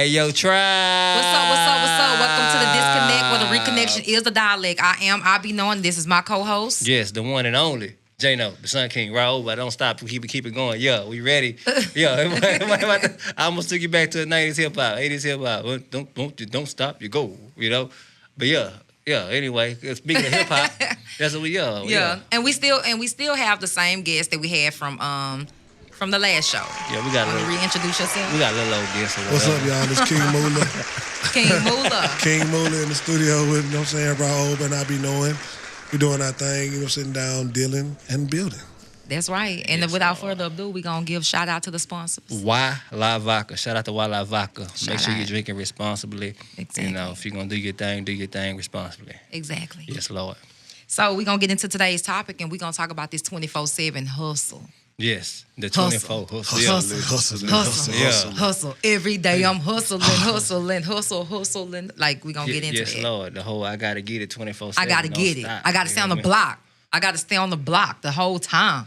Hey, yo, tribe. What's up, what's up, what's up? Welcome to the Disconnect, where the reconnection is the dialect. I am Eyebee knowing this is my co-host. Yes, the one and only. J-No, the Sun King, Raul, but don't stop, keep it going. Yeah, we ready? Yeah, I almost took you back to the 90s hip-hop, 80s hip-hop. Don't stop, you go, you know? But yeah, anyway, speaking of hip-hop, that's what we are. Yeah. And we still have the same guest that we had from the last show. Yeah, we got Want to reintroduce yourself? We got a little old guest. What's up, y'all? This King Moolah. King Moolah. King Moolah in the studio with, you know what I'm saying, Raul and I be knowing. We doing our thing, you know, sitting down, dealing, and building. That's right. And Yes, without further ado, we're going to give shout out to the sponsors. Why La Vodka. Shout out to Why La Vodka. Make sure out. you're drinking responsibly. Exactly. You know, if you're going to do your thing responsibly. Exactly. Yes, Lord. So we're going to get into today's topic, and we're going to talk about this 24/7 hustle. Yes, the Hustle. 24 hustle. Hustle. Every day I'm hustling. Like, we're going to get into yes, that. Lord. The whole I got to get it 24/7. I got to get it. I got to stay on the block. I got to stay on the block the whole time.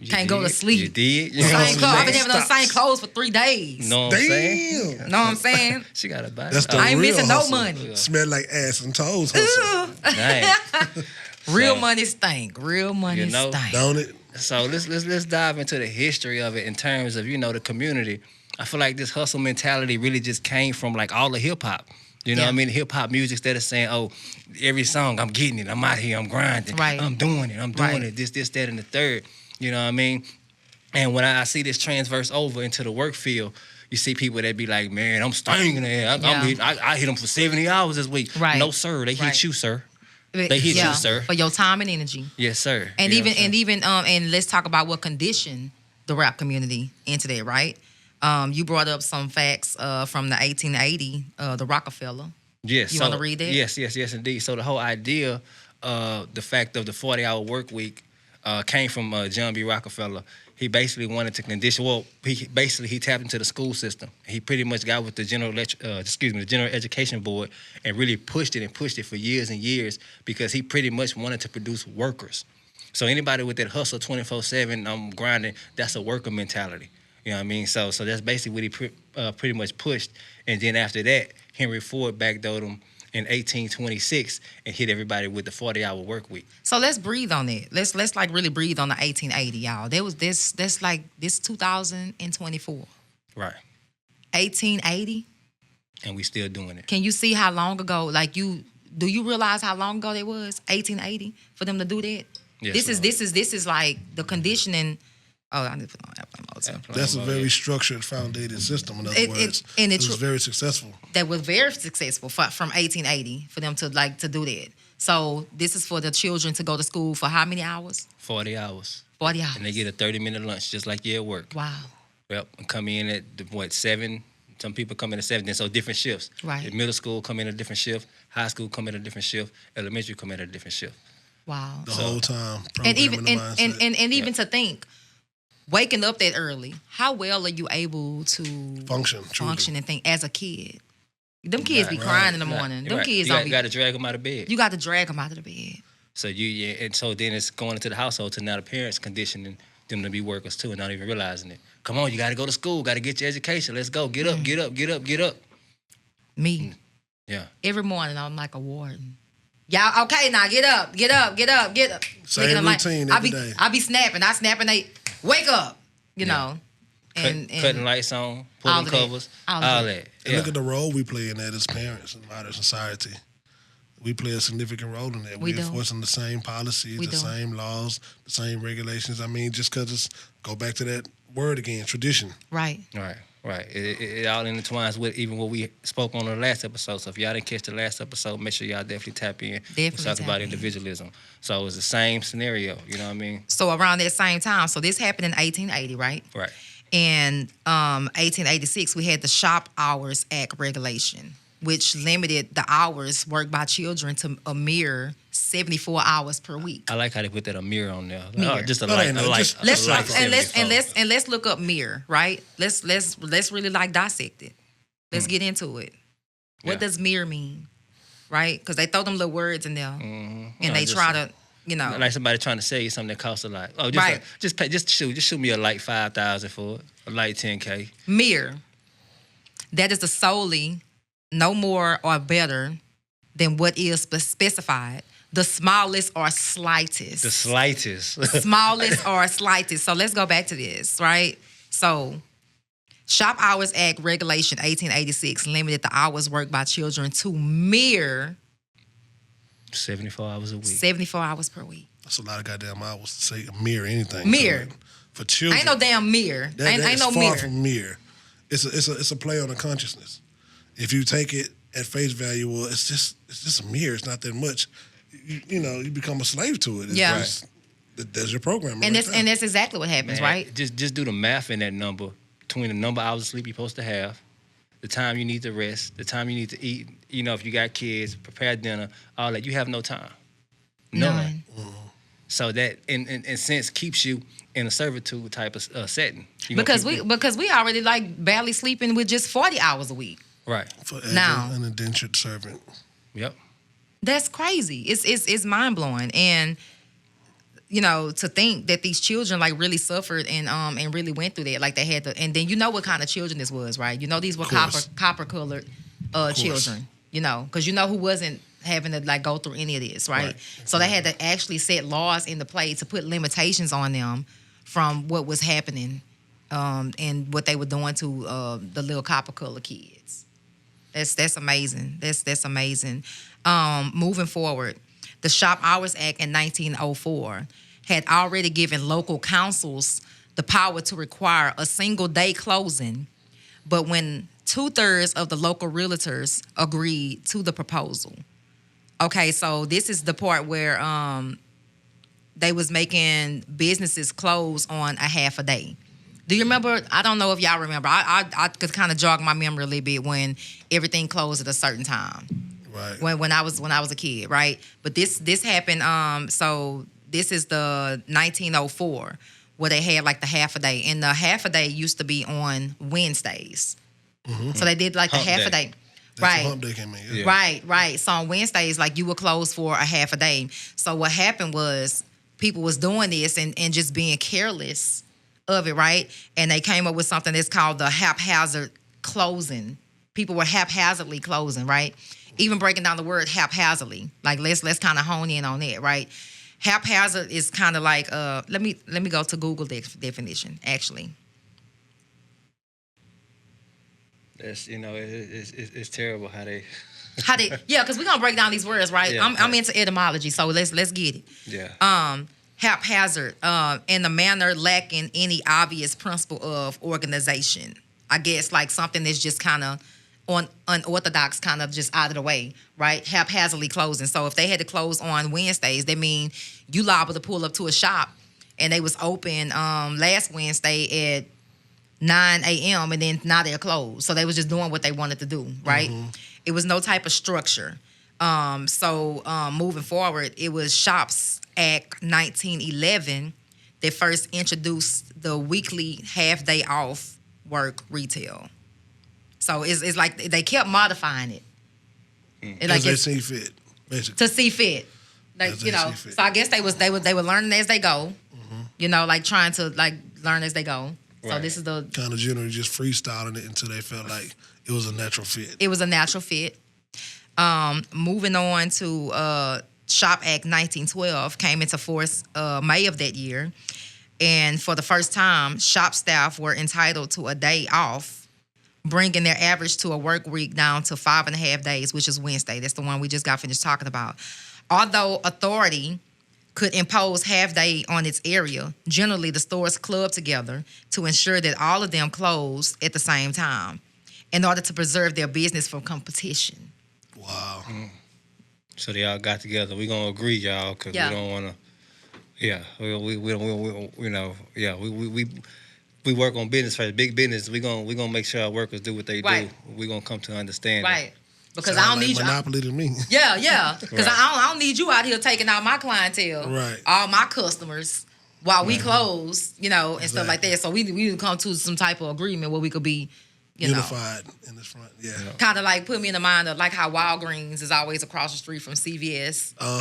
Can't go to sleep. You did? You Same clothes. I've been having those Stops. same clothes for 3 days. know what I'm saying? Damn. Know what I'm saying? She got a body. That's the I ain't real missing no hustle. money. Smell like ass and toes hustle. Dang. Real So, money stink. Real money you know, stink. Don't it? So let's dive into the history of it in terms of, you know, the community. I feel like this hustle mentality really just came from like all the hip hop. You know what I mean? Hip hop music that is saying, oh, every song I'm getting it. I'm out here, I'm grinding. Right. I'm doing it. This, that, and the third. You know what I mean? And when I see this transverse over into the work field, you see people that be like, man, I'm stinging there. I hit them for 70 hours this week. Right. No, sir. They hit Right. you, sir. They hit you, sir. For your time and energy. Yes, sir. And You know what I'm even saying? and let's talk about what conditioned the rap community into that, right? You brought up some facts from the 1880, the Rockefeller. Yes. You want to read that? Yes, indeed. So the whole idea, the fact of the 40-hour work week came from John B. Rockefeller. He basically wanted to condition. Well, he tapped into the school system. He pretty much got with the General Education Board and really pushed it for years and years because he pretty much wanted to produce workers. So anybody with that hustle 24/7, I'm grinding, that's a worker mentality. You know what I mean? So that's basically what he pretty much pushed. And then after that, Henry Ford backdoored him in 1826 and hit everybody with the 40-hour work week. So let's breathe on it. Let's like really breathe on the 1880, y'all. There was that's like this 2024. Right. 1880. And we still doing it. Can you see how long ago? Like do you realize how long ago it was? 1880 for them to do that. Yes, This is like the conditioning. Oh, I need to put on airplane mode. too. That's a very structured, foundated system, in other words. and it was very successful. That was very successful from 1880 for them to do that. So this is for the children to go to school for how many hours? 40 hours. 40 hours. And they get a 30-minute lunch just like you at work. Wow. Yep. And come in at, 7? Some people come in at 7. Then so different shifts. Right. Middle school come in a different shift. High school come in a different shift. Elementary come in a different shift. Wow. The whole time. And even programming the mindset. and even to think, waking up that early, how well are you able to function and think as a kid? Them kids be crying in the morning. Them kids you got to drag them out of bed. You got to drag them out of the bed. So and so then it's going into the household to now the parents conditioning them to be workers too and not even realizing it. Come on, you got to go to school, got to get your education. Let's go. Get up, get up, get up, get up. Me. Yeah. Every morning I'm like a warden. Y'all, okay, now get up, get up, get up, get up. Same routine every day. I be snapping. I snap and they wake up, you know. And cutting lights on, all pulling of covers, that. all that. And look at the role we play in that as parents in modern society. We play a significant role in that. We We're do. enforcing the same policies, We the do. same laws, the same regulations. I mean, just because it's, go back to that word again, tradition. right. Right. It all intertwines with even what we spoke on in the last episode. So if y'all didn't catch the last episode, make sure y'all definitely tap in. Definitely We talk tap about in. individualism. So it's the same scenario. You know what I mean? So around that same time, so this happened in 1880, right? Right. In 1886, we had the Shop Hours Act regulation, which limited the hours worked by children to a mere 74 hours per week. I like how they put that a mirror on there. Mirror. Just a No, light. ain't no, just- Let's Like let's look up mirror, right? Let's really like dissect it. Let's get into it. What Yeah. does mirror mean, right? Because they throw them little words in there, and they try to, like somebody trying to sell you something that costs a lot. Oh, Right. just shoot me a light 5,000 for it, a light 10K. mirror. that is the solely no more or better than what is specified. The smallest or slightest. The slightest. Smallest or slightest. So let's go back to this, right? So, Shop Hours Act Regulation 1886 limited the hours worked by children to mere 74 hours a week. 74 hours per week. That's a lot of goddamn hours to say mirror anything. Mere. For children. Ain't no damn mirror. Ain't no far mirror. from mere. It's a play on the consciousness. If you take it at face value, well, it's just a mirror. It's not that much. You become a slave to it. It's Yeah. There's your program. And that's exactly what happens, Man, right? Just do the math in that number between the number of hours of sleep you're supposed to have, the time you need to rest, the time you need to eat. If you got kids, prepare dinner, all that. You have no time. None. So that, in a sense, keeps you in a servitude type of setting. Because we already like barely sleeping with just 40 hours a week. Right. Forever Now. an indentured servant. Yep. That's crazy. It's mind blowing, and to think that these children like really suffered and really went through that. Like they had to, and then what kind of children this was, right? These were copper colored children. Because who wasn't having to like go through any of this, right? So they had to actually set laws into play to put limitations on them from what was happening and what they were doing to the little copper colored kids. That's amazing. That's amazing. Moving forward, the Shop Hours Act in 1904 had already given local councils the power to require a single day closing, but when 2/3 of the local realtors agreed to the proposal. Okay, so this is the part where they was making businesses close on a half a day. Do you remember? I don't know if y'all remember. I could kind of jog my memory a little bit when everything closed at a certain time. Right. When I was a kid, right? But this happened. So this is the 1904 where they had like the half a day, and the half a day used to be on Wednesdays. Mm-hmm. So they did like the half a day. That's right. Hump day came in. Yeah. Right. So on Wednesdays, like you were closed for a half a day. So what happened was people was doing this and just being careless of it, right? And they came up with something that's called the haphazard closing. People were haphazardly closing, right? Even breaking down the word haphazardly. Like let's kind of hone in on that, right? Haphazard is kind of like let me go to Google definition actually. That's it's terrible how they because we're gonna break down these words, right? Yeah, I'm into etymology, so let's get it. Yeah. Haphazard, in a manner lacking any obvious principle of organization. I guess like something that's just kind of unorthodox, kind of just out of the way, right? Haphazardly closing. So if they had to close on Wednesdays, that mean you liable to pull up to a shop and they was open last Wednesday at 9 a.m. and then now they're closed. So they was just doing what they wanted to do, right? Mm-hmm. It was no type of structure. So moving forward, it was Shops Act 1911 that first introduced the weekly half-day off work retail. So it's like they kept modifying it. As they see fit, basically. To see fit. Like, see fit. So I guess they were learning as they go. Mm-hmm. Like trying to like learn as they go. Right. So this is the kind of generally just freestyling it until they felt like it was a natural fit. It was a natural fit. Moving on to Shop Act 1912 came into force May of that year. And for the first time, shop staff were entitled to a day off, bringing their average to a work week down to 5.5 days, which is Wednesday. That's the one we just got finished talking about. Although authority could impose half day on its area, generally the stores clubbed together to ensure that all of them closed at the same time in order to preserve their business from competition. Wow. Mm. So they all got together. We're going to agree, y'all, because we don't want to, we work on business first. Big business, we're gonna make sure our workers do what they do. We're going to come to understand Right. Because Sound I don't like need monopoly to me. Yeah. Because I don't need you out here taking out my clientele, right? All my customers while we close, and stuff like that. So we need to come to some type of agreement where we could be, unified in this front. Yeah. Kind of like put me in the mind of like how Walgreens is always across the street from CVS. Or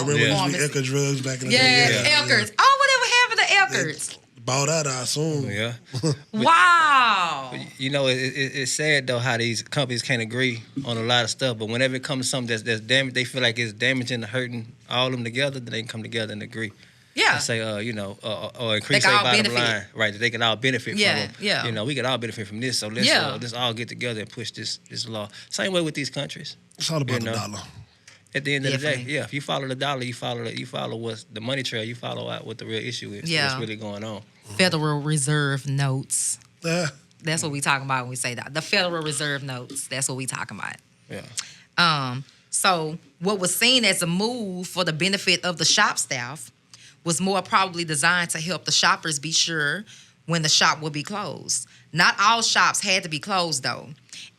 remember it used to be Ecker Drugs back in the day. Yeah, Eckerd's. Oh, whatever happened to Eckerd's? Bought out, I assume. Yeah. Wow. You know, it's sad though how these companies can't agree on a lot of stuff. But whenever it comes to something that's damaged, they feel like it's damaging and hurting all of them together. Then they can come together and agree. Yeah. And say, or increase They their can all bottom benefit. line, right? That they can all benefit Yeah, from. yeah. You know, we can all benefit from this. So let's all get together and push this law. Same way with these countries. It's all about You the know. dollar. At the end of the day, Definitely. yeah. If you follow the dollar, you follow what's the money trail. You follow out what the real issue is. Yeah. What's really going on. Federal Reserve notes. Yeah. That's what we talking about when we say that. The Federal Reserve notes. That's what we talking about. Yeah. So what was seen as a move for the benefit of the shop staff was more probably designed to help the shoppers be sure when the shop will be closed. Not all shops had to be closed, though.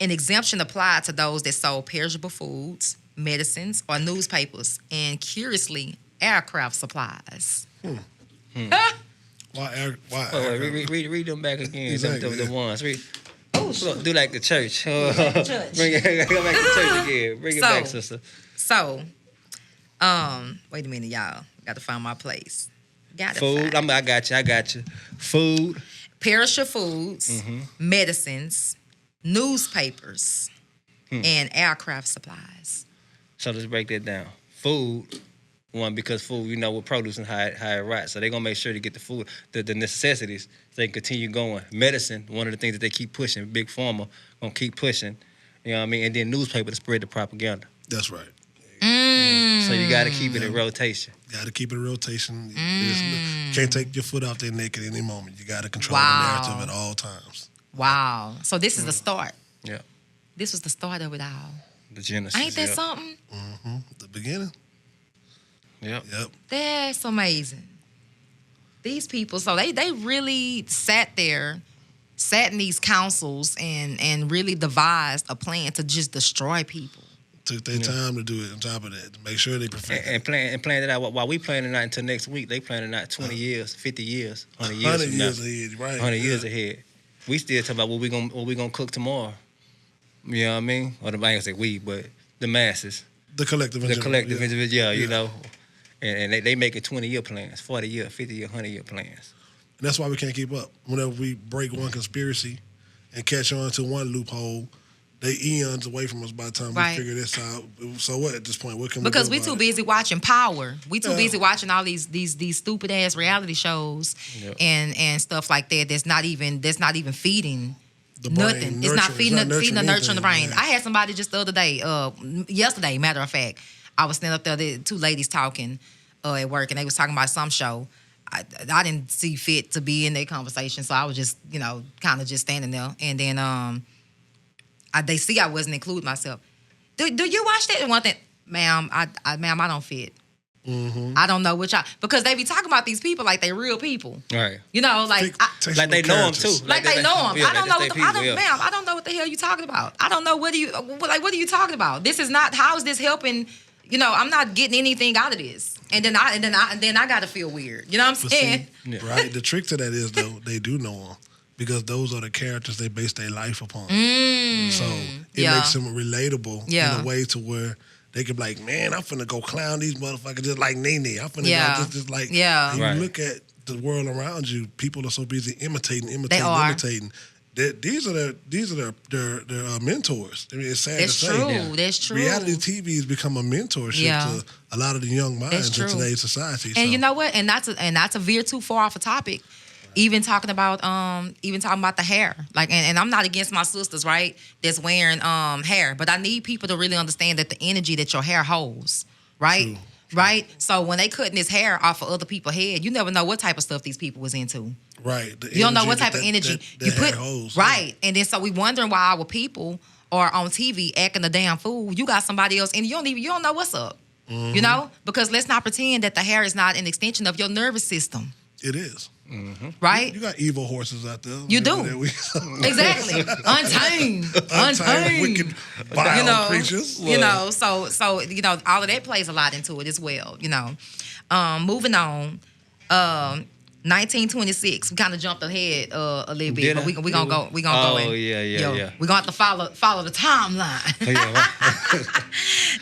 An exemption applied to those that sold perishable foods, medicines, or newspapers, and curiously, aircraft supplies. Why? Wait, read them back again. Exactly. The ones. Read. Oh, Do like the church. church. Bring it, go back to church again. Bring it So- back, sister. So, wait a minute, y'all. Got to find my place. Food. I got you. Food. Perishable foods, medicines, newspapers, and aircraft supplies. So let's break that down. Food. One, because food, you know, with produce and how it rots. So they're going to make sure to get the food, the necessities, so they can continue going. Medicine, one of the things that they keep pushing, Big Pharma, going to keep pushing. You know what I mean? And then newspaper to spread the propaganda. That's right. So you got to keep it in rotation. Got to keep it in rotation. You can't take your foot off their neck at any moment. You got to control Wow. the narrative at all times. Wow. So this is the start. Yeah. This was the start of it all. The genesis. Ain't that yeah. something? The beginning. Yep. Yep. That's amazing. These people, so they really sat in these councils and really devised a plan to just destroy people. Took their time to do it on top of that, to make sure they perfect it. And plan it out. While we planning out until next week, they planning out 20 years, 50 years, 100 years 100 from now. years ahead, right. 100 years Yeah. ahead. We still talking about what we gonna cook tomorrow. You know what I mean? Or the, I ain't gonna say we, but the masses. The collective The collective yeah. individual, you know. And they making 20-year plans, 40-year, 50-year, 100-year plans. And that's why we can't keep up. Whenever we break one conspiracy and catch on to one loophole, they eons away from us by the time Right. we figure this out. So what at this point? What can Because we we do too about busy watching Power. We too Yeah. busy watching all these stupid ass reality shows Yep. and stuff like that. That's not even feeding The brain, nothing. It's not nurturing. feeding It's the not nurture in the nurturing brain. anything, I had somebody just the other day, yesterday, matter of fact, I was standing up there, the two ladies talking at work, and they was talking about some show. I didn't see fit to be in their conversation, so I was just, kind of just standing there. And then they see I wasn't including myself. Do you watch that? And one thing, ma'am, ma'am, I don't fit. I don't know what y'all, because they be talking about these people like they real people. Right. Like Like they know them too. like they know them. Yeah, I don't know what they people, yeah. ma'am, I don't know what the hell you talking about. I don't know what are you talking about? This is not, how is this helping? I'm not getting anything out of this. And then I gotta feel weird. You know what I'm But saying? see, right? The trick to that is, though, they do know them because those are the characters they base their life upon. So it Yeah. makes them relatable Yeah. in a way to where they could be like, man, I'm finna go clown these motherfuckers just like Nene. I'm finna Yeah. go just like, Yeah. and you Right. look at the world around you, people are so busy imitating. They are. These are their mentors. I mean, it's sad That's to say. true. Yeah. That's true. Reality TV has become a mentorship Yeah. to a lot of the young minds That's in true. today's society. And so. you know what? And not to veer too far off a topic. Even talking about the hair. Like, and I'm not against my sisters, right? That's wearing hair, but I need people to really understand that the energy that your hair holds, right? True. Right. So when they cutting this hair off of other people's head, you never know what type of stuff these people was into. Right. You don't know what type of energy you put. Right. And then so we wondering why our people are on TV acting a damn fool. You got somebody else and you don't know what's up. You know? Because let's not pretend that the hair is not an extension of your nervous system. It is. Right? You got evil horses out there. You do. Exactly. Untamed. Untamed. Wicked, vile creatures. So all of that plays a lot into it as well. Moving on. 1926. We kind of jumped ahead a little bit, Did but I? we gonna go. We gonna go. Oh, yeah. We're gonna have to follow the timeline. Yeah, right.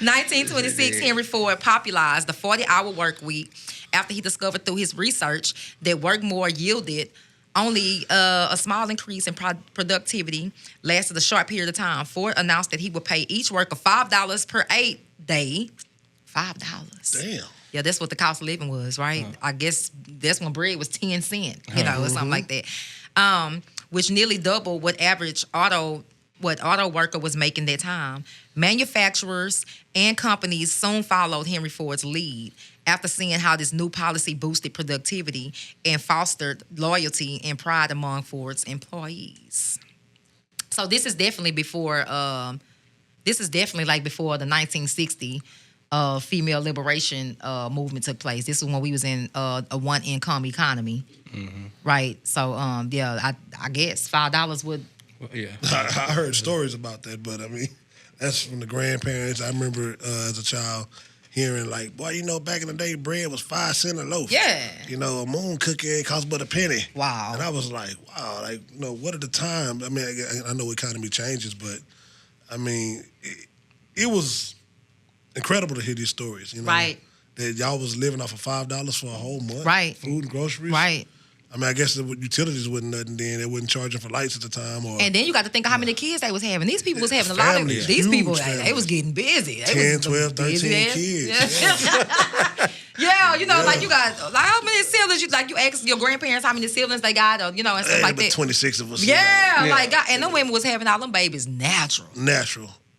1926, Henry Ford popularized the 40-hour work week after he discovered through his research that work more yielded only a small increase in productivity, lasted a short period of time. Ford announced that he would pay each worker $5 per 8 day. $5. Damn. Yeah, that's what the cost of living was, right? I guess that's when bread was 10 cents, or something like that. Which nearly doubled what average auto worker was making that time. Manufacturers and companies soon followed Henry Ford's lead after seeing how this new policy boosted productivity and fostered loyalty and pride among Ford's employees. So this is definitely before. This is definitely like before the 1960 female liberation movement took place. This is when we was in a one-income economy, right? So I guess $5 would. Well, yeah. I heard stories about that, but I mean, that's from the grandparents. I remember as a child hearing like, boy, back in the day, bread was 5 cents a loaf. Yeah. A moon cookie cost but a penny. Wow. And I was like, wow, like, what are the times? I mean, I know economy changes, but I mean, it was incredible to hear these stories, Right. That y'all was living off of $5 for a whole month. Right. Food and groceries. Right. I mean, I guess the utilities wasn't nothing then. They wasn't charging for lights at the time. And then you got to think of how many kids they was having. These people was having a lot of. Families, These people, huge they was getting busy. They 10, was 12, 13 busy ass. kids. Yeah, like you got like how many siblings? You ask your grandparents how many siblings they got, or and stuff like but that. 26 of us. Yeah, like God, and them women was having all them babies natural.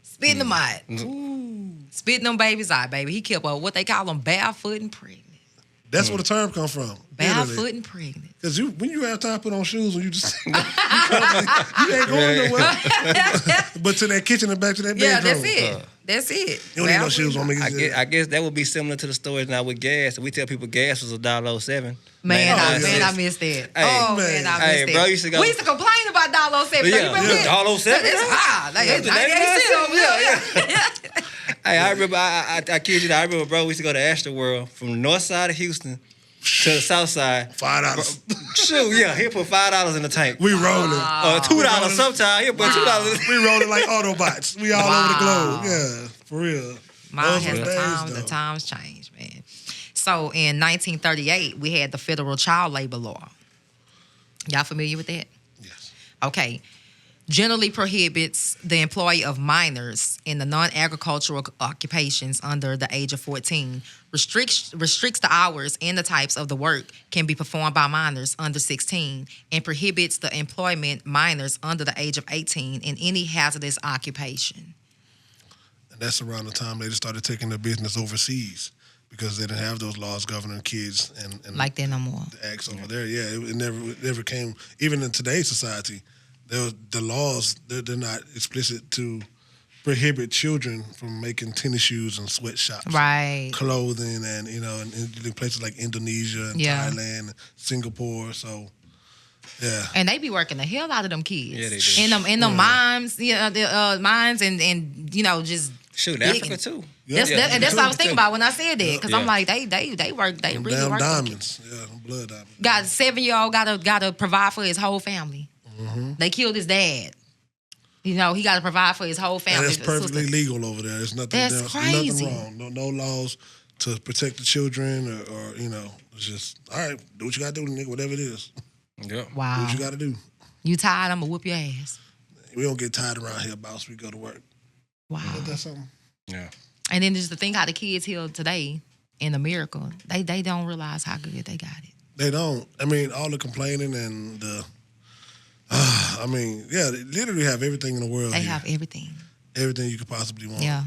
Spitting them out. Spitting them babies out, baby. He kept what they call them barefoot and pregnant. That's where the term come from. Barefoot and pregnant. Because when you have time to put on shoes, when you just you ain't going nowhere. But to that kitchen and back to that bedroom. Yeah, that's it. That's it. You don't need no shoes on me. I guess that would be similar to the stories now with gas. We tell people gas was $1.07. Man, I missed that. Hey, I missed that. bro, used to go. We used to complain about $1.07. Yeah, You remember that? $1.07. That's high. Like, it's 98 cents over there. Hey, I remember, I kid you not, I remember, bro, we used to go to Astroworld from the north side of Houston to the south side. $5. Shoot, yeah, he'll put $5 in the tank. We rolling. $2 sometimes. He'll put $2. We rolling like Autobots. We all over the globe. Yeah, for real. The times changed, man. So in 1938, we had the federal child labor law. Y'all familiar with that? Yes. Okay. Generally prohibits the employ of minors in the non-agricultural occupations under the age of 14, restricts the hours and the types of the work can be performed by minors under 16, and prohibits the employment minors under the age of 18 in any hazardous occupation. And that's around the time they just started taking their business overseas because they didn't have those laws governing kids and like that no more. The acts over there, yeah, it never came. Even in today's society, the laws they're not explicit to prohibit children from making tennis shoes and sweatshops, right? Clothing and in places like Indonesia and Thailand, and Singapore. So. Yeah, and they be working the hell out of them kids. Yeah, they do. In them mines, mines and just shoot Africa too. Yeah. That's what I was thinking about when I said that, because I'm like they work, they really damn work. Diamonds, blood diamonds. Got a 7-year-old gotta provide for his whole family. Mm-hmm. They killed his dad. He got to provide for his whole family. And it's perfectly legal over there. There's nothing. That's crazy. Nothing wrong. No laws to protect the children or it's just all right. Do what you gotta do, nigga. Whatever it is. Yeah. Wow. Do what you gotta do. You tired? I'm gonna whoop your ass. We don't get tired around here, boss. We go to work. Wow. Ain't that something? Yeah. And then just to think how the kids here today in America, they don't realize how good they got it. They don't. I mean, all the complaining and the. They literally have everything in the world. They here. have everything. Everything you could possibly want. Yeah.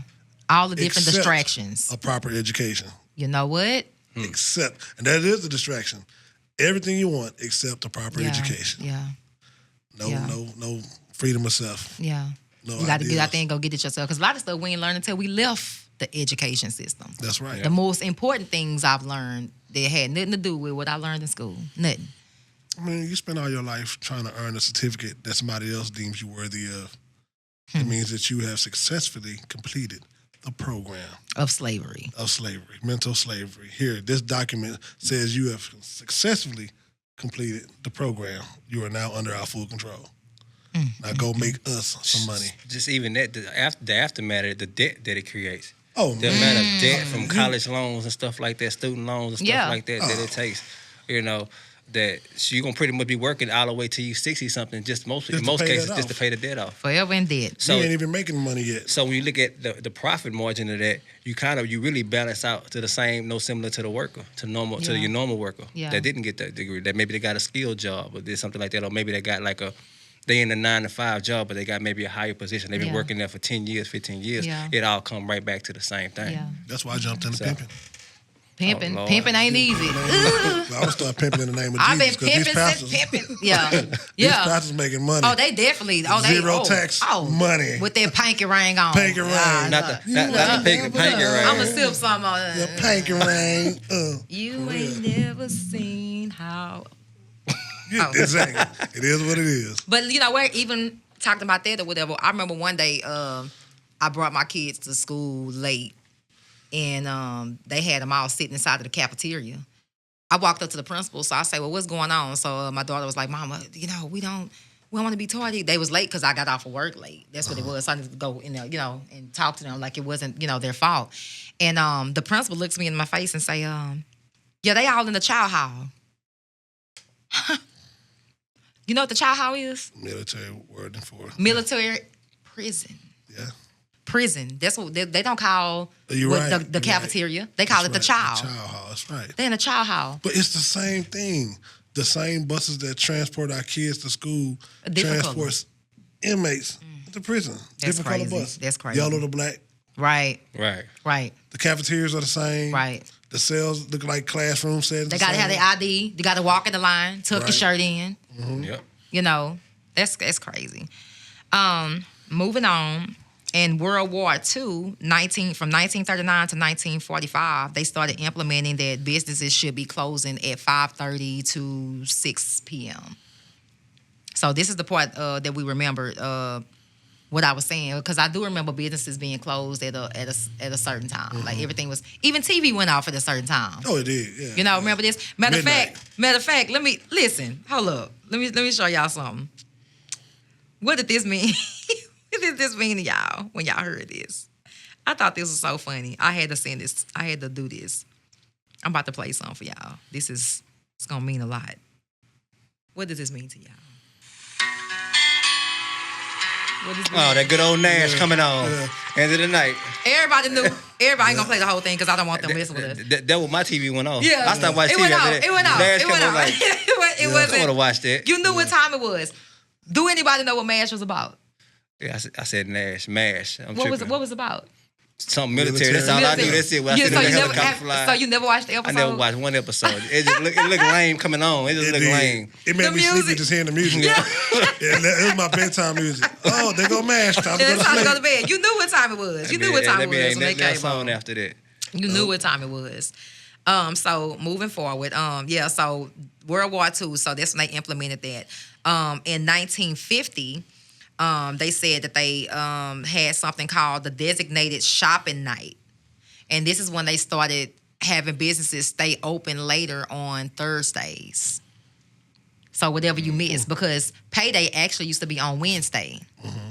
All the different Except distractions. A proper education. You know what? Except, and that is the distraction. Everything you want except a proper education. Yeah. No freedom of self. Yeah. No you got to ideals. get out there and go get it yourself. Because a lot of stuff we ain't learned until we left the education system. That's right. The most important things I've learned that had nothing to do with what I learned in school. Nothing. I mean, you spend all your life trying to earn a certificate that somebody else deems you worthy of. It means that you have successfully completed the program of slavery. Mental slavery. Here, this document says you have successfully completed the program. You are now under our full control. Now go make us some money. Just even that, the aftermath, the debt that it creates. Oh, The man. amount of debt from college loans and stuff like that, student loans and stuff like that, that it takes, that you're gonna pretty much be working all the way till you 60 something, in most cases, just to pay the debt off. Forever in debt. So you ain't even making money yet. So when you look at the profit margin of that, you really balance out to the same, similar to the worker, to your normal worker that didn't get that degree, that maybe they got a skilled job or did something like that, or maybe they got they in a 9-to-5 job, but they got maybe a higher position. They've been working there for 10 years, 15 years. Yeah. It all come right back to the same thing. Yeah. That's why I jumped into pimping. Pimping. Pimping ain't easy. I would start pimping in the name of I've been Jesus. pimping. Yeah. These pastors making money. Oh, they definitely. Zero tax money. With their pinky ring on. Pinky ring. Not the pinky ring. I'm going to sip some on the pinky ring. You ain't never seen how... Exactly. It is what it is. But, we're even talking about that or whatever. I remember one day I brought my kids to school late, and they had them all sitting inside of the cafeteria. I walked up to the principal, so I say, well, what's going on? So my daughter was like, Mama, we don't want to be tardy. They was late because I got off of work late. That's what it was. So I needed to go in there, and talk to them like it wasn't, their fault. And the principal looks me in my face and say, yeah, they all in the chow hall. You know what the chow hall is? Military wording for it. Military prison. Yeah. Prison. That's what they don't call the cafeteria. Right. They call it the chow. The chow hall. That's right. They're in the chow hall. But it's the same thing. The same buses that transport our kids to school transports inmates to prison. That's different crazy. color bus. That's crazy. Yellow to black. Right. The cafeterias are the same. Right. The cells look like classroom settings. They got to have their ID. They got to walk in the line, tuck your shirt in. Mm-hmm. Yep. That's crazy. Moving on. In World War II, from 1939 to 1945, they started implementing that businesses should be closing at 5:30 to 6 p.m. So this is the part that we remembered what I was saying, because I do remember businesses being closed at a certain time. Mm-hmm. Like everything was, even TV went off at a certain time. Oh, it did. Yeah. Remember this? Matter of fact, let me listen. Hold up. Let me show y'all something. What did this mean? What did this mean to y'all when y'all heard this? I thought this was so funny. I had to send this. I had to do this. I'm about to play something for y'all. It's gonna mean a lot. What does this mean to y'all? That good old Nash coming on. End of the night. Everybody knew. Everybody ain't gonna play the whole thing because I don't want them messing with us. That was my TV went off. Yeah. I stopped watching TV after that. It went off. Nash It went off. Like, it wasn't. I want to watch that. You knew what time it was. Do anybody know what MASH was about? Yeah, I said Nash, MASH. What was it about? Something military. That's all I knew. That's it. So you never watched the episode? I never watched one episode. It looked lame coming on. It just looked lame. It made me sleepy just hearing the music. It was my bedtime music. Oh, they go MASH. Time to go to bed. You knew what time it was. You knew what time it was when they came on. After that. You knew what time it was. So moving forward, so World War II, so that's when they implemented that. In 1950, they said that they had something called the designated shopping night. And this is when they started having businesses stay open later on Thursdays. So whatever you miss, because payday actually used to be on Wednesday. Mm-hmm.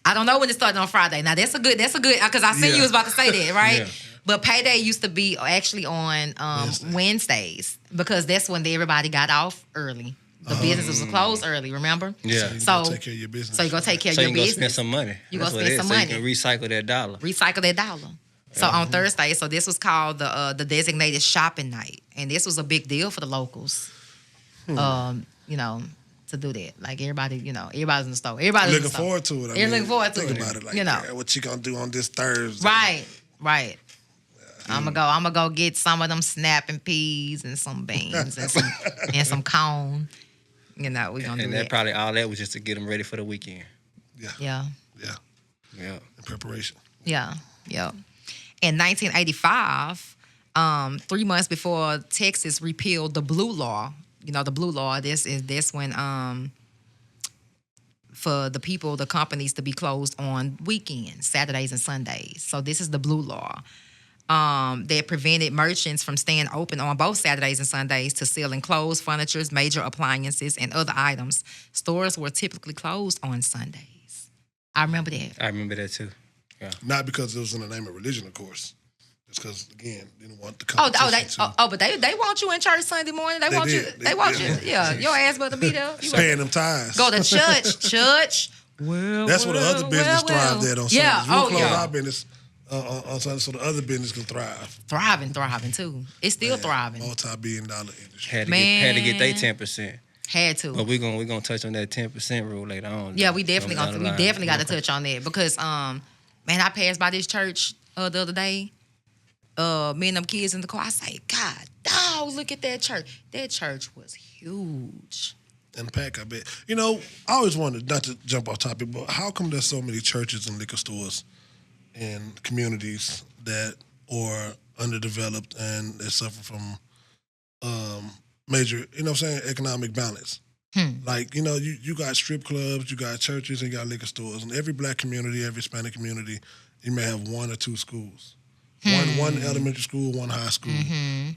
I don't know when it started on Friday. Now that's a good, because I seen you was about to say that, right? Yeah. But payday used to be actually on Wednesdays, because that's when everybody got off early. The businesses was closed early, remember? Yeah. So you take care of your business. So you go take care of your business. So you go spend some money. You go spend some money. So you can recycle that dollar. So on Thursday, so this was called the designated shopping night, and this was a big deal for the locals. To do that, like everybody's in the store. Everybody's looking forward to it. They're looking forward to it. Think about it, like what you gonna do on this Thursday? Right. I'm gonna go get some of them snapping peas and some beans and some corn. We gonna do that. And that probably all that was just to get them ready for the weekend. Yeah. In preparation. Yeah. In 1985, 3 months before Texas repealed the blue law. The blue law. This when for the companies to be closed on weekends, Saturdays and Sundays. So this is the blue law. That prevented merchants from staying open on both Saturdays and Sundays to selling clothes, furniture, major appliances, and other items. Stores were typically closed on Sundays. I remember that. I remember that too. Yeah. Not because it was in the name of religion, of course. It's because, again, they didn't want the Oh, competition. but they want you in church Sunday morning. They want did. you. They want you. did. Yeah, your ass better be there. You Paying them tithes. go to church. Well, That's where the other business thrive at on Sundays. Yeah. We'll close our business on Sunday so the other business can thrive. Thriving too. It's still thriving. Multi-billion-dollar industry. Had to get their 10%. Had to. But we're gonna touch on that 10% rule later on. Yeah, we definitely got to touch on that because man, I passed by this church the other day. Me and them kids in the car. I say, God, dog, look at that church. That church was huge. And pack, I bet. You know, I always wondered, not to jump off topic, but how come there's so many churches and liquor stores in communities that are underdeveloped and they suffer from major, you know what I'm saying, economic balance? Like, you know, you got strip clubs, you got churches, and you got liquor stores. In every black community, every Hispanic community, you may have one or two schools. One elementary school, one high school.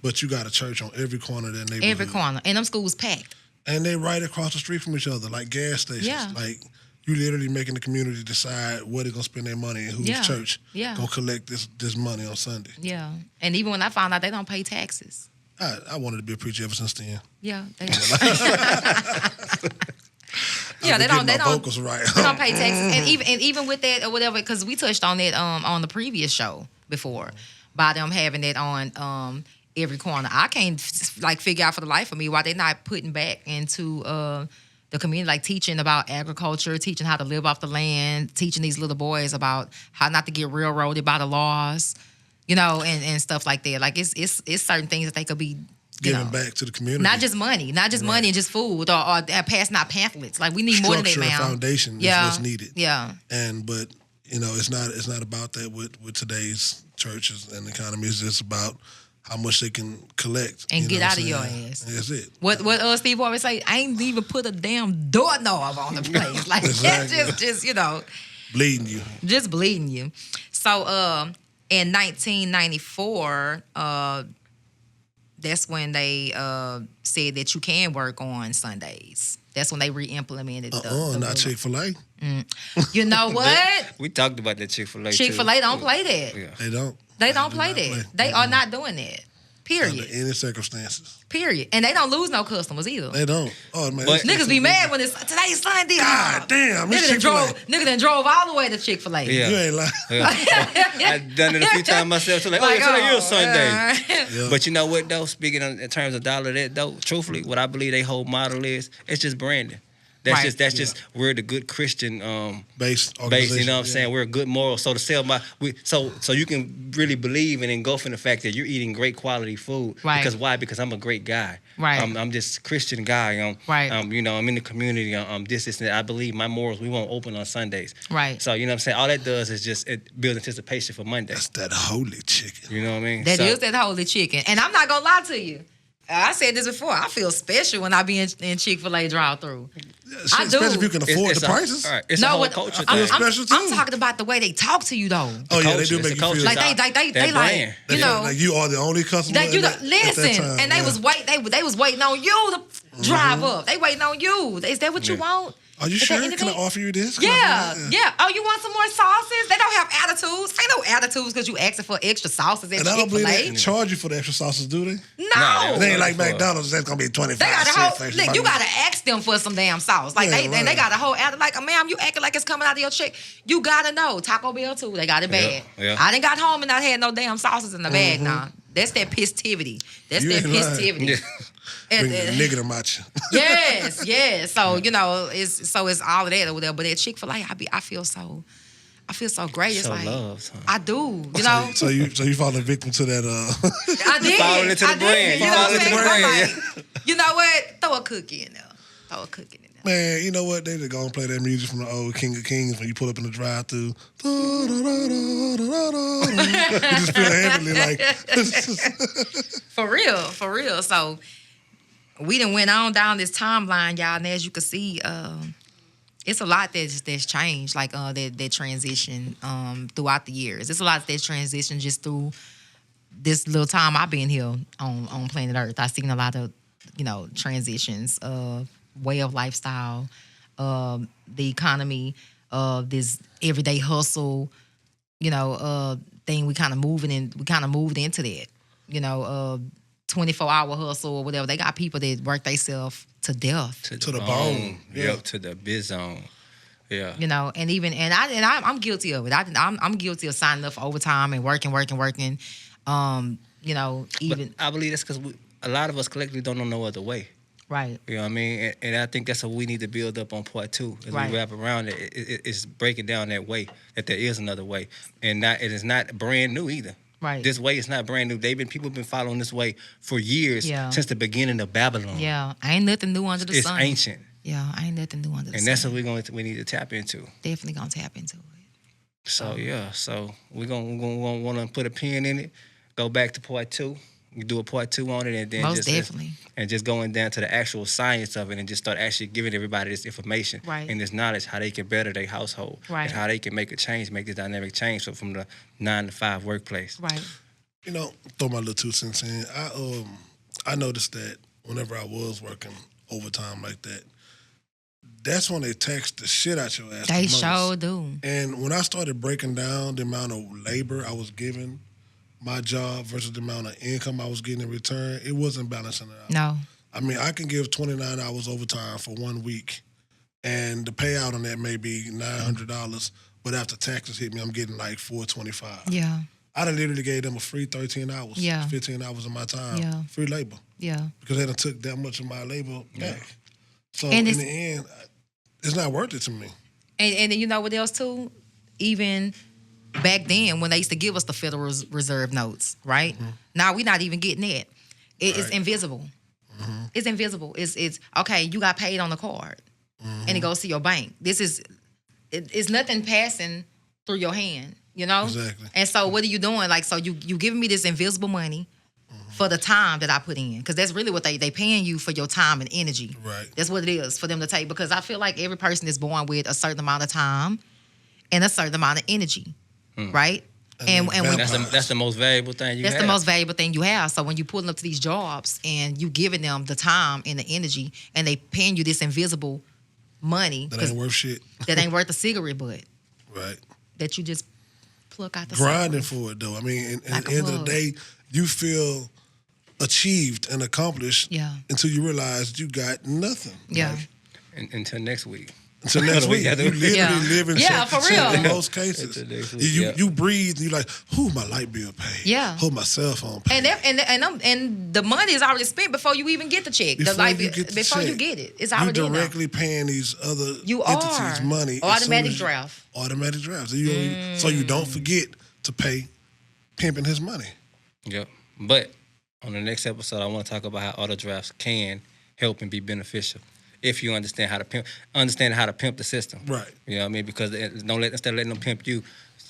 But you got a church on every corner of that neighborhood. Every corner. And them schools packed. And they right across the street from each other, like gas stations. Yeah. Like, you literally making the community decide where they're going to spend their money and whose church going to collect this money on Sunday. Yeah. And even when I found out they don't pay taxes. I wanted to be a preacher ever since then. Yeah. They vocals right. They don't pay taxes. And even with that or whatever, because we touched on that on the previous show before, by them having that on every corner. I can't figure out for the life of me why they're not putting back into the community, like teaching about agriculture, teaching how to live off the land, teaching these little boys about how not to get railroaded by the laws, you know, and stuff like that. Like it's certain things that they could be giving back to the community. Not just money and just food or passing out pamphlets. Like we need more than that, man. Structure, foundation is what's needed. Yeah. But you know, it's not about that with today's churches and economy. It's just about how much they can collect and get out of your ass. That's it. What Steve always say? I ain't even put a damn doorknob on the place. Like exactly. That's just you know, bleeding you. Just bleeding you. So in 1994, that's when they said that you can work on Sundays. That's when they re-implemented the not Chick-fil-A. You know what? We talked about that Chick-fil-A. Chick-fil-A don't play that. Yeah. They don't. They don't play that. They are not doing that. Period. Under any circumstances. Period. And they don't lose no customers either. They don't. Oh man, niggas be mad when it's today's Sunday. God damn, nigga done drove all the way to Chick-fil-A. Yeah. You ain't lying. Yeah. I've done it a few times myself. So today is Sunday. Yeah. But you know what though? Speaking in terms of dollar, that though, truthfully, what I believe they whole model is, it's just branding. That's just we're the good Christian base. You know what I'm saying? We're a good moral. So to sell so you can really believe and engulf in the fact that you're eating great quality food. Right. Because why? Because I'm a great guy. Right. I'm just Christian guy. Right. You know, I'm in the community. This and that. I believe my morals. We won't open on Sundays. Right. So you know what I'm saying? All that does is just it builds anticipation for Monday. That's that holy chicken. You know what I mean? That is that holy chicken. And I'm not gonna lie to you. I said this before. I feel special when I be in Chick-fil-A drive-through. I do. Especially if you can afford the prices. All right. It's a whole culture I'm thing. special too. I'm talking about the way they talk to you though. Oh yeah, they culture. do make It's you a feel culture. Like they That like brand. you know like you are the only customer. that you listen, at that time, and they was waiting on you to drive up. They waiting on you. Is that what you want? Are you Is sure? there anything? Can I offer you this? Yeah. Oh, you want some more sauces? They don't have attitudes. Ain't no attitudes because you asking for extra sauces at And I don't believe Chick-fil-A. they charge you for the extra sauces, do they? No. They ain't like McDonald's. That's gonna be 25 They got a cents. whole look. You gotta ask them for some damn sauce. Like Yeah, they got a whole like, ma'am, you acting like it's coming out of your check. You gotta know. Taco Bell too. They got it bad. Yeah. I done got home and I had no damn sauces in the bag. Nah, that's that pistivity. That's You that ain't lying. pistivity. Bring the nigga to match you. Yes. So you know, it's all of that or whatever. But at Chick-fil-A, I feel so great. It's So like loved, huh? I do. You know. So you falling victim to that? I did. Falling into the I did. brand. You know You what I'm falling into saying? the I'm brand, like, you know what? Throw a cookie in there. Man, you know what? They just gonna play that music from the old King of Kings when you pull up in the drive-thru. You just feel heavily like. For real. So we done went on down this timeline, y'all, and as you can see, it's a lot that's changed, like that transition throughout the years. It's a lot that's transitioned just through this little time I've been here on planet Earth. I've seen a lot of, transitions, way of lifestyle, the economy, this everyday hustle, thing. We kind of moved into that. 24-hour hustle or whatever. They got people that work themselves to death. To the bone. Yep, to the bizone. Yeah. I'm guilty of it. I'm guilty of signing up for overtime and working. Even But I believe that's because a lot of us collectively don't know no other way. right. You know what I mean? And I think that's what we need to build up on part 2. As Right. we wrap around it, it's breaking down that way, that there is another way. And it is not brand new either. Right. This way is not brand new. People have been following this way for years, Yeah. since the beginning of Babylon. Yeah, ain't nothing new under the It's sun. ancient. Yeah, ain't nothing new under the And sun. that's what we need to tap into. Definitely gonna tap into it. So we're gonna want to put a pin in it. Go back to part 2. We do a part 2 on it, and then Most definitely. and just going down to the actual science of it, and just start actually giving everybody this information Right. and this knowledge, how they can better their household, Right. and how they can make a change, make this dynamic change, so from the 9 to 5 workplace. Right. Throw my little 2 cents in. I noticed that whenever I was working overtime like that, that's when they tax the shit out your ass. They the most. sure do. And when I started breaking down the amount of labor I was giving my job versus the amount of income I was getting in return, it wasn't balancing it out. No. I mean, I can give 29 hours overtime for 1 week, and the payout on that may be $900, but after taxes hit me, I'm getting like $425. Yeah. I done literally gave them a free 13 hours, Yeah. 15 hours of my time, Yeah. free labor, Yeah. because they done took that much of my labor back. So And in the end, it's not worth it to me. And you know what else too? Even back then when they used to give us the Federal Reserve notes, right? Mm-hmm. Now we're not even getting that. It's Right. invisible. Mm-hmm. It's invisible. It's okay, you got paid on the card. Mm-hmm. And it goes to your bank. It's nothing passing through your hand, you know? Exactly. And so what are you doing? Like, so you giving me this invisible money for the time that I put in. Because that's really what they paying you for your time and energy. Right. That's what it is for them to take. Because I feel like every person is born with a certain amount of time and a certain amount of energy, right? And when That's the most valuable thing you have. that's the most valuable thing you have. So when you pulling up to these jobs and you giving them the time and the energy, and they paying you this invisible money That ain't worth shit. that ain't worth a cigarette butt Right. that you just pluck out the Grinding cigarette. for it, though. I mean, Like at the a end of the bug. day, you feel achieved and accomplished Yeah. until you realize you got nothing. Yeah. Like, Until next week. until next week. You literally Yeah. live in Yeah, for real. in most cases. Until next week, You yeah. you breathe and you're like, who my light bill paid? Yeah. Who my cell phone paid? And the money is already spent before you even get the check. Before you get the before you check. get it, it's you already in there. directly paying these other You entities are. money. as soon Automatic as you- draft. Automatic drafts. So you don't forget to pay pimping his money. Yep. But on the next episode, I want to talk about how auto drafts can help and be beneficial if you understand how to pimp the system. Right. You know what I mean? Because instead of letting them pimp you,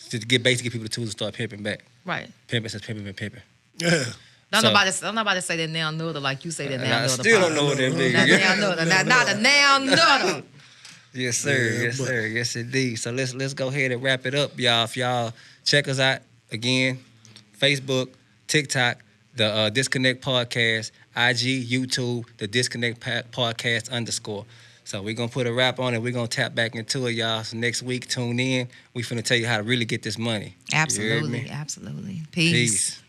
to basically give people the tools to start pimping back. Right. Pimping says pimping and pimping. Yeah. Don't So- nobody say that now nutter like you say that now I nutter. still don't know what that means. Not now nutter. Not a now nutter. Yes, sir. Yeah, Yes, but- sir. Yes, indeed. So let's go ahead and wrap it up, y'all. If y'all check us out again, Facebook, TikTok, the Disconnect Podcast, IG, YouTube, the Disconnect Podcast _. So we're gonna put a wrap on it. We're gonna tap back into it, y'all. So next week, tune in. We finna tell you how to really get this money. You heard Absolutely. me? Absolutely. Peace.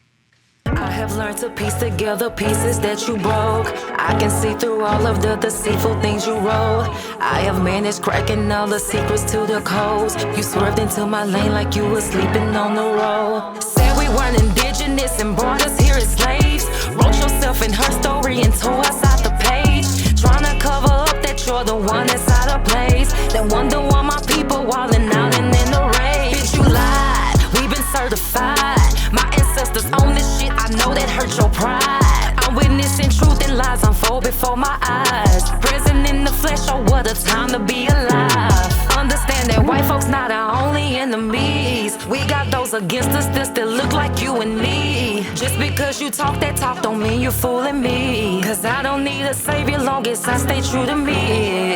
I have learned to piece together pieces that you broke. I can see through all of the deceitful things you wrote. I have managed cracking all the secrets to the codes. You swerved into my lane like you were sleeping on the road. Said we weren't indigenous and brought us here as slaves. Wrote yourself in her story and tore us out the page. Trying to cover up that you're the one that's out of place. Then wonder why my people wildin' out and in the rage. Bitch, you lied. We've been certified. My ancestors own this shit. I know that hurt your pride. I'm witnessing truth and lies unfold before my eyes. Present in the flesh, oh what a time to be alive. Understand that white folks not our only enemies. We got those against us that still look like you and me. Just because you talk that talk don't mean you're fooling me. Cause I don't need a savior long as I stay true to me.